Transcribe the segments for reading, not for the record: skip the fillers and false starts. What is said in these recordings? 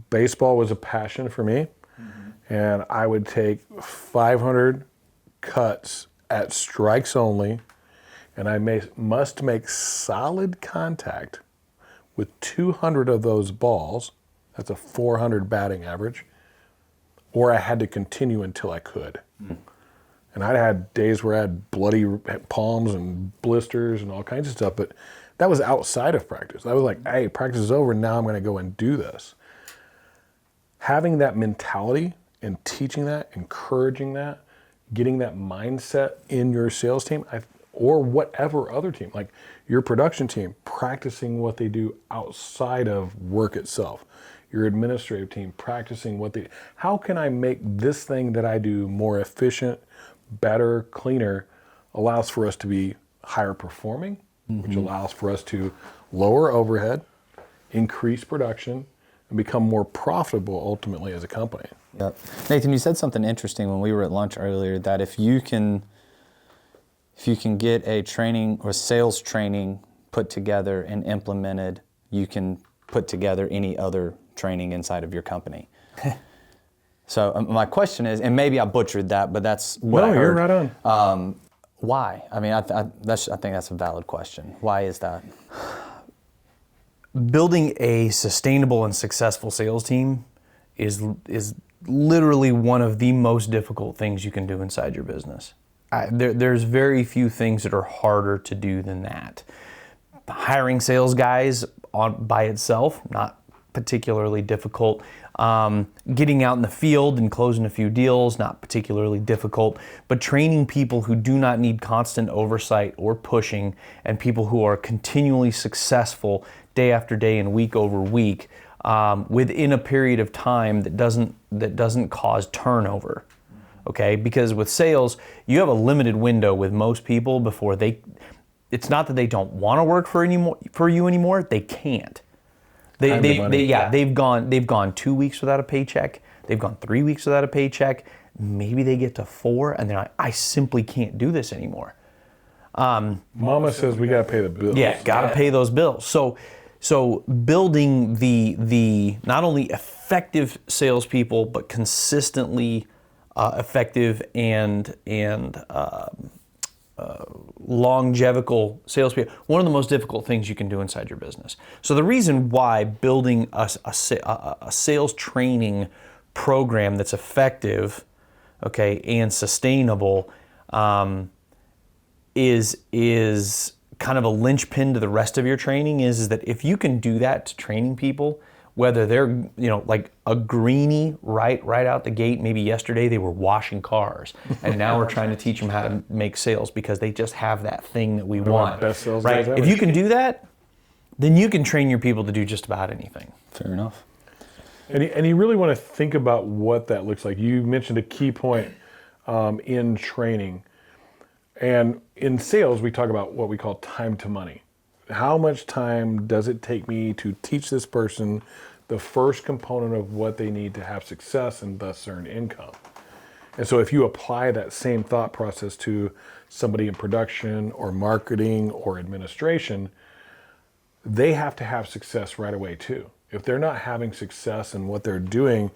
baseball was a passion for me, and I would take 500 cuts at strikes only, and I must make solid contact with 200 of those balls. That's a 400 batting average, or I had to continue until I could. And I had days where I had bloody palms and blisters and all kinds of stuff, but that was outside of practice. I was like, hey, practice is over, now I'm going to go and do this. Having that mentality and teaching that, encouraging that, getting that mindset in your sales team, or whatever other team, like your production team, practicing what they do outside of work itself. Your administrative team, practicing how can I make this thing that I do more efficient, better, cleaner, allows for us to be higher performing, which allows for us to lower overhead, increase production, and become more profitable ultimately as a company. Yep. Nathan, you said something interesting when we were at lunch earlier, that if you can get a training or sales training put together and implemented, you can put together any other training inside of your company. So my question is, and maybe I butchered that, but that's what I heard. No, you're right on. Why? I mean, I think that's a valid question. Why is that? Building a sustainable and successful sales team is literally one of the most difficult things you can do inside your business. There's very few things that are harder to do than that. Hiring sales guys by itself, not particularly difficult. Getting out in the field and closing a few deals, not particularly difficult. But training people who do not need constant oversight or pushing, and people who are continually successful day after day and week over week, within a period of time that doesn't cause turnover. Okay, because with sales, you have a limited window with most people before it's not that they don't want to work for you anymore, they can't. They've gone 2 weeks without a paycheck, they've gone 3 weeks without a paycheck, maybe they get to 4 and they're like, I simply can't do this anymore. Mama says we gotta pay the bills. Yeah, gotta pay those bills. So building the not only effective salespeople, but consistently effective and longevical salespeople, one of the most difficult things you can do inside your business. So the reason why building a sales training program that's effective, okay, and sustainable is kind of a linchpin to the rest of your training is that if you can do that to training people, whether they're, like a greenie right out the gate, maybe yesterday they were washing cars, and now we're trying to teach them how to make sales because they just have that thing that we want, best sales right? guys ever. If you can do that, then you can train your people to do just about anything. Fair enough. And you really want to think about what that looks like. You mentioned a key point in training. And in sales, we talk about what we call time to money. How much time does it take me to teach this person the first component of what they need to have success and thus earn income? And so if you apply that same thought process to somebody in production or marketing or administration, they have to have success right away too. If they're not having success in what they're doing,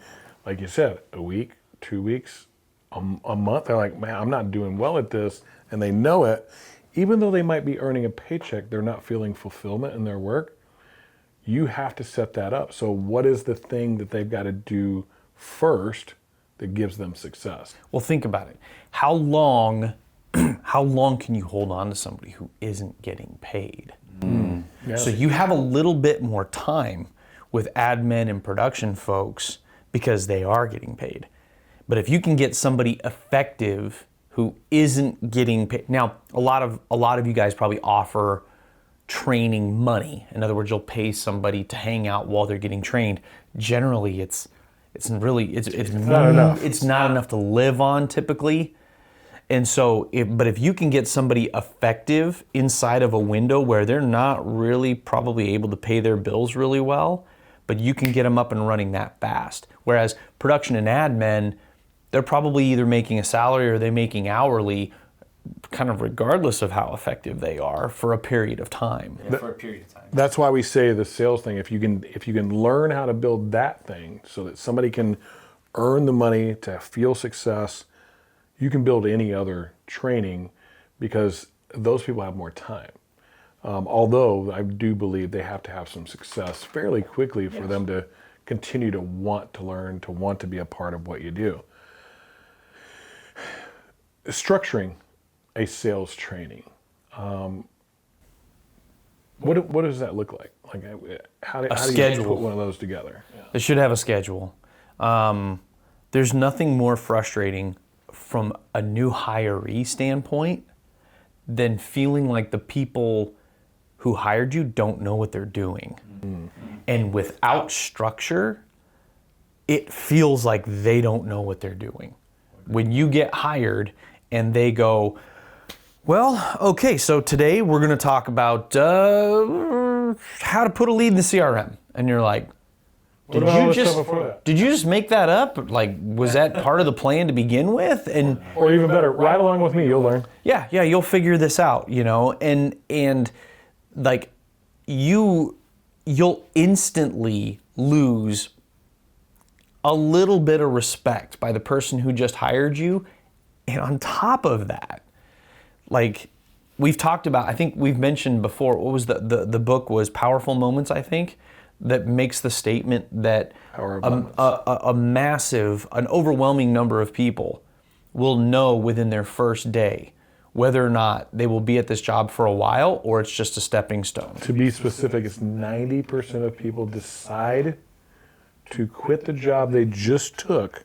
like you said, a week, 2 weeks, a month, they're like, man, I'm not doing well at this, and they know it. Even though they might be earning a paycheck, they're not feeling fulfillment in their work. You have to set that up. So what is the thing that they've got to do first that gives them success? Well, think about it. How long can you hold on to somebody who isn't getting paid? Yeah. So you have a little bit more time with admin and production folks because they are getting paid. But if you can get somebody effective who isn't getting paid. Now, a lot of you guys probably offer training money. In other words, you'll pay somebody to hang out while they're getting trained. Generally, it's not enough. It's not enough to live on typically. And so, but if you can get somebody effective inside of a window where they're not really probably able to pay their bills really well, but you can get them up and running that fast. Whereas production and admin, they're probably either making a salary or they're making hourly. kind of regardless of how effective they are for a period of time. For a period of time. That's why we say the sales thing. If you can learn how to build that thing so that somebody can earn the money to feel success, you can build any other training because those people have more time. Although I do believe they have to have some success fairly quickly for them to continue to want to learn, to want to be a part of what you do. Structuring a sales training. What does that look like? Like how do you schedule. put one of those together? They should have a schedule. There's nothing more frustrating from a new hiree standpoint than feeling like the people who hired you don't know what they're doing. Mm-hmm. And without structure, it feels like they don't know what they're doing. When you get hired and they go, well, okay, so today we're going to talk about how to put a lead in the CRM. And you're like, did you just make that up? Like, was that part of the plan to begin with? And or even better, ride along with me, you'll learn. Yeah, you'll figure this out, and like you'll instantly lose a little bit of respect by the person who just hired you. And on top of that, like we've talked about, I think we've mentioned before, what was the book was Powerful Moments, I think, that makes the statement that a massive, an overwhelming number of people will know within their first day whether or not they will be at this job for a while or it's just a stepping stone. To be specific, it's 90% of people decide to quit the job they just took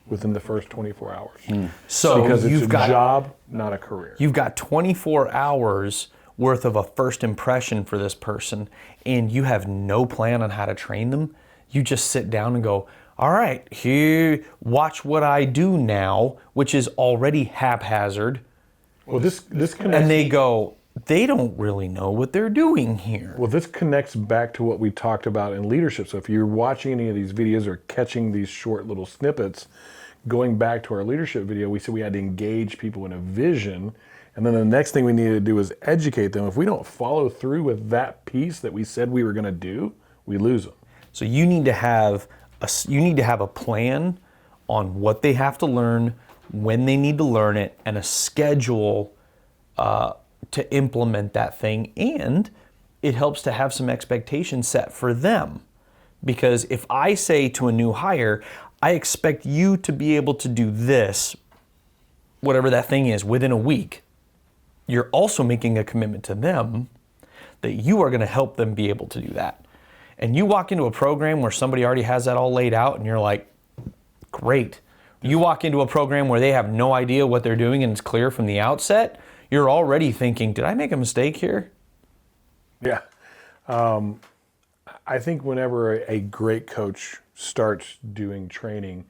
within the first 24 hours. So because it's a job, not a career. You've got 24 hours worth of a first impression for this person, and you have no plan on how to train them. You just sit down and go, all right, here, watch what I do now, which is already haphazard. Well, this connects. And they go, they don't really know what they're doing here. Well, this connects back to what we talked about in leadership. So if you're watching any of these videos or catching these short little snippets, going back to our leadership video, we said we had to engage people in a vision. And then the next thing we needed to do is educate them. If we don't follow through with that piece that we said we were going to do, we lose them. So you need to have a plan on what they have to learn, when they need to learn it, and a schedule to implement that thing. And it helps to have some expectations set for them. Because if I say to a new hire, I expect you to be able to do this, whatever that thing is, within a week, you're also making a commitment to them that you are going to help them be able to do that. And you walk into a program where somebody already has that all laid out and you're like, great. You walk into a program where they have no idea what they're doing and it's clear from the outset, you're already thinking, did I make a mistake here? Yeah. I think whenever a great coach starts doing training,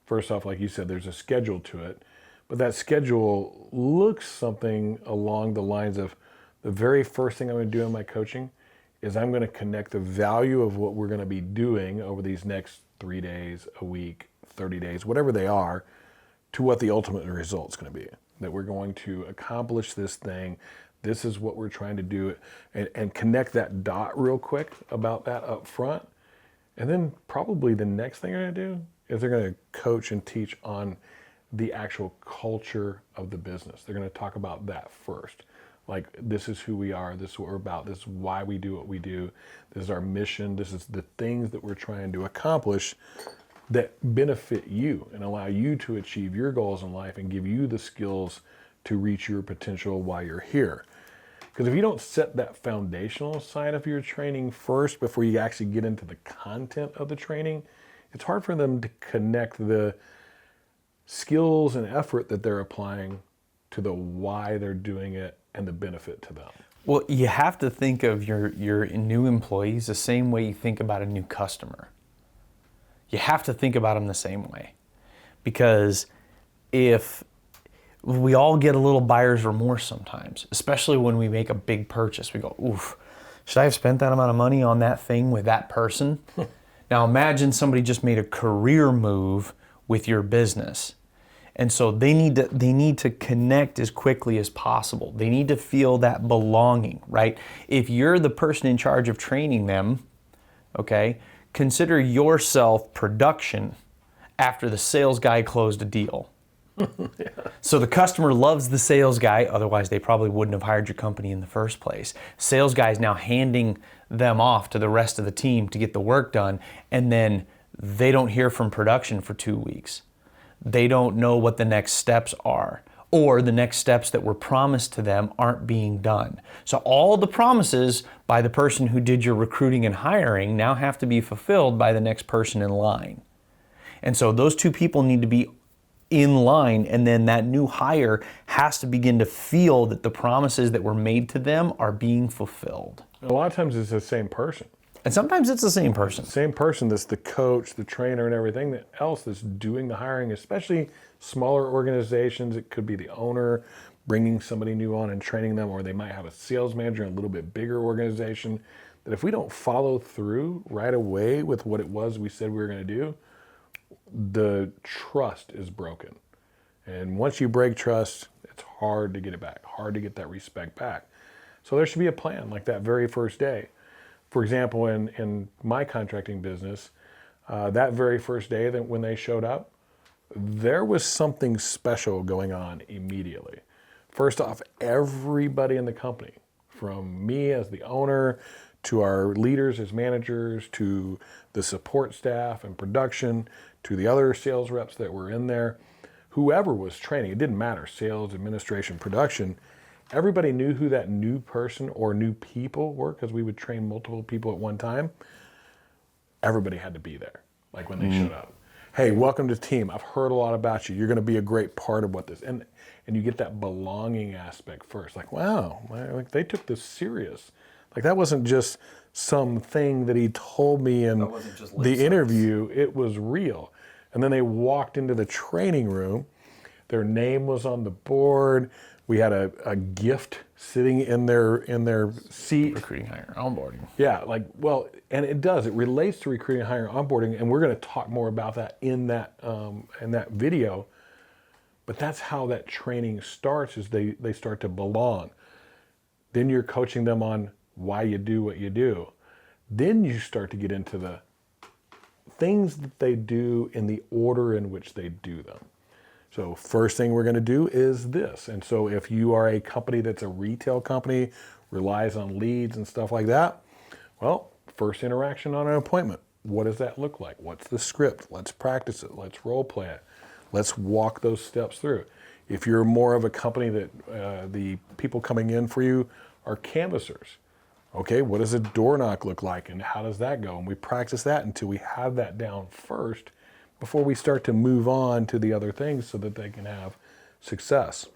first off, like you said, there's a schedule to it. But that schedule looks something along the lines of the very first thing I'm going to do in my coaching is I'm going to connect the value of what we're going to be doing over these next 3 days, a week, 30 days, whatever they are, to what the ultimate result is going to be. That we're going to accomplish this thing. This is what we're trying to do. And connect that dot real quick about that up front. And then probably the next thing they're going to do is they're going to coach and teach on the actual culture of the business. They're going to talk about that first. Like, this is who we are, this is what we're about, this is why we do what we do, this is our mission, this is the things that we're trying to accomplish that benefit you and allow you to achieve your goals in life and give you the skills to reach your potential while you're here. Because if you don't set that foundational side of your training first before you actually get into the content of the training, it's hard for them to connect the skills and effort that they're applying to the why they're doing it and the benefit to them. Well, you have to think of your new employees the same way you think about a new customer. You have to think about them the same way. Because if we all get a little buyer's remorse sometimes, especially when we make a big purchase, we go, oof, should I have spent that amount of money on that thing with that person? Now imagine somebody just made a career move with your business And so they need to connect as quickly as possible. They need to feel that belonging, right? If you're the person in charge of training them, okay, consider yourself production after the sales guy closed a deal. Yeah. So the customer loves the sales guy, otherwise they probably wouldn't have hired your company in the first place. Sales guy is now handing them off to the rest of the team to get the work done, and then they don't hear from production for 2 weeks. They don't know what the next steps are, or the next steps that were promised to them aren't being done. So all the promises by the person who did your recruiting and hiring now have to be fulfilled by the next person in line. And so those two people need to be in line, and then that new hire has to begin to feel that the promises that were made to them are being fulfilled. A lot of times it's the same person. And sometimes it's the same person. Same person that's the coach, the trainer, and everything else that's doing the hiring, especially smaller organizations. It could be the owner bringing somebody new on and training them, or they might have a sales manager in a little bit bigger organization. That if we don't follow through right away with what it was we said we were going to do, the trust is broken. And once you break trust, it's hard to get it back, hard to get that respect back. So there should be a plan like that very first day. For example, in my contracting business, that very first day that when they showed up, there was something special going on immediately. First off, everybody in the company, from me as the owner, to our leaders as managers, to the support staff and production, to the other sales reps that were in there, whoever was training, it didn't matter, sales, administration, production, everybody knew who that new person or new people were, because we would train multiple people at one time. Everybody had to be there, like when they showed up. Hey, welcome to the team. I've heard a lot about you. You're going to be a great part of what this, and you get that belonging aspect first. Like, wow, like they took this serious. Like that wasn't just something that he told me in the interview. It was real. And then they walked into the training room. Their name was on the board. We had a gift sitting in their seat. Recruiting, hire, onboarding. Yeah, like, well, and it does. It relates to recruiting, hiring, onboarding, and we're going to talk more about that in that video. But that's how that training starts, is they start to belong. Then you're coaching them on why you do what you do. Then you start to get into the things that they do in the order in which they do them. So first thing we're going to do is this. And so if you are a company that's a retail company, relies on leads and stuff like that, well, first interaction on an appointment. What does that look like? What's the script? Let's practice it. Let's role play it. Let's walk those steps through. If you're more of a company that the people coming in for you are canvassers, okay, what does a door knock look like and how does that go? And we practice that until we have that down first before we start to move on to the other things so that they can have success.